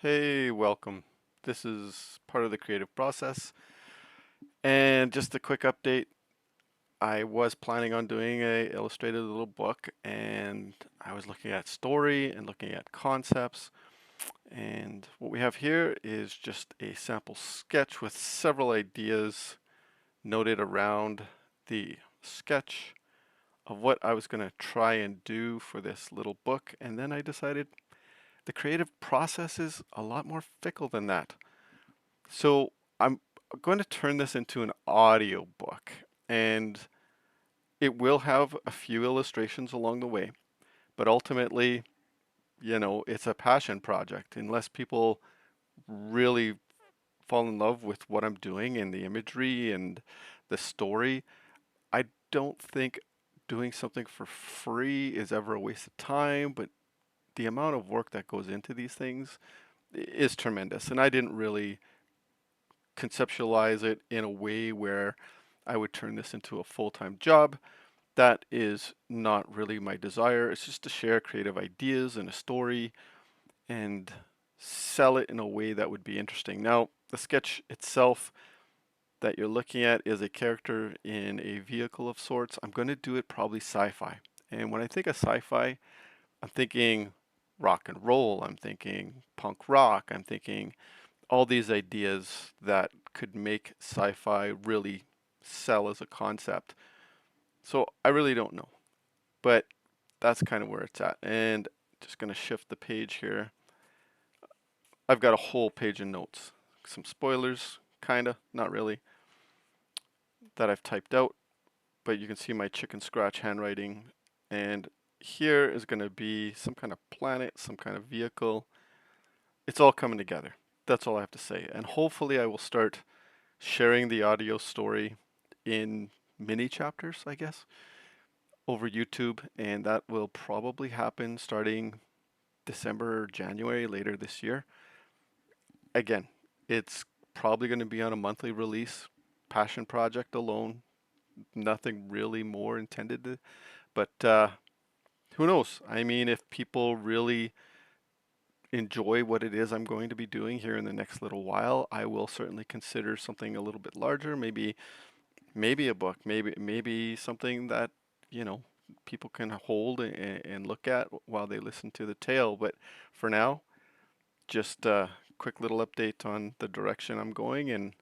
Hey, welcome. This is part of the creative process. And just a quick update. I was planning on doing a illustrated little book and I was looking at story and looking at concepts. And what we have here is just a sample sketch with several ideas noted around the sketch of what I was going to try and do for this little book. And then I decided the creative process is a lot more fickle than that. So I'm going to turn this into an audio book, and it will have a few illustrations along the way, but ultimately, it's a passion project. Unless people really fall in love with what I'm doing and the imagery and the story, I don't think doing something for free is ever a waste of time, but the amount of work that goes into these things is tremendous. And I didn't really conceptualize it in a way where I would turn this into a full-time job. That is not really my desire. It's just to share creative ideas and a story and sell it in a way that would be interesting. Now, the sketch itself that you're looking at is a character in a vehicle of sorts. I'm going to do it probably sci-fi. And when I think of sci-fi, I'm thinking rock and roll, I'm thinking punk rock, I'm thinking all these ideas that could make sci-fi really sell as a concept. So I really don't know, but that's kind of where it's at. And just going to shift the page here. I've got a whole page of notes, some spoilers, kind of, not really, that I've typed out, but you can see my chicken scratch handwriting. And here is going to be some kind of planet, some kind of vehicle. It's all coming together. That's all I have to say. And hopefully I will start sharing the audio story in mini chapters, I guess, over YouTube, and that will probably happen starting December or January later this year. Again, it's probably going to be on a monthly release, passion project alone, nothing really more intended to, but who knows? I mean, if people really enjoy what it is I'm going to be doing here in the next little while, I will certainly consider something a little bit larger, maybe a book, maybe something that, you know, people can hold and look at while they listen to the tale. But for now, just a quick little update on the direction I'm going, and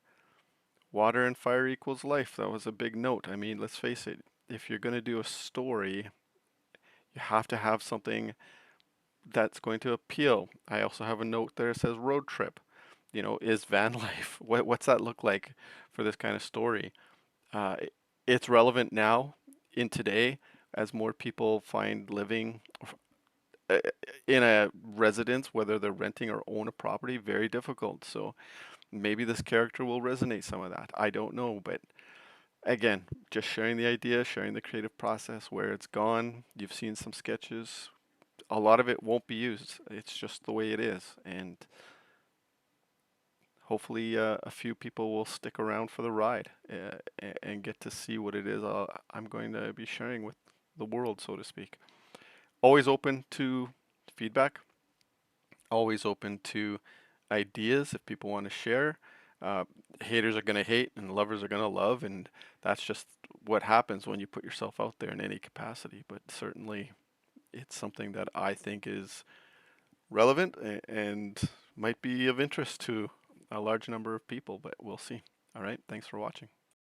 water and fire equals life. That was a big note. I mean, let's face it, if you're going to do a story, you have to have something that's going to appeal. I also have a note there that says road trip. You know, is van life? What's that look like for this kind of story? Uh, it's relevant now in today as more people find living uh, in a residence, whether they're renting or own a property, very difficult. So maybe this character will resonate some of that. I don't know, but again, just sharing the idea, sharing the creative process, where it's gone. You've seen some sketches. A lot of it won't be used. It's just the way it is, and hopefully a few people will stick around for the ride and get to see what it is I'm going to be sharing with the world, so to speak. Always open to feedback, always open to ideas if people want to share. Uh, Haters are going to hate and lovers are going to love, and that's just what happens when you put yourself out there in any capacity. But certainly, it's something that I think is relevant and might be of interest to a large number of people, but we'll see. All right, thanks for watching.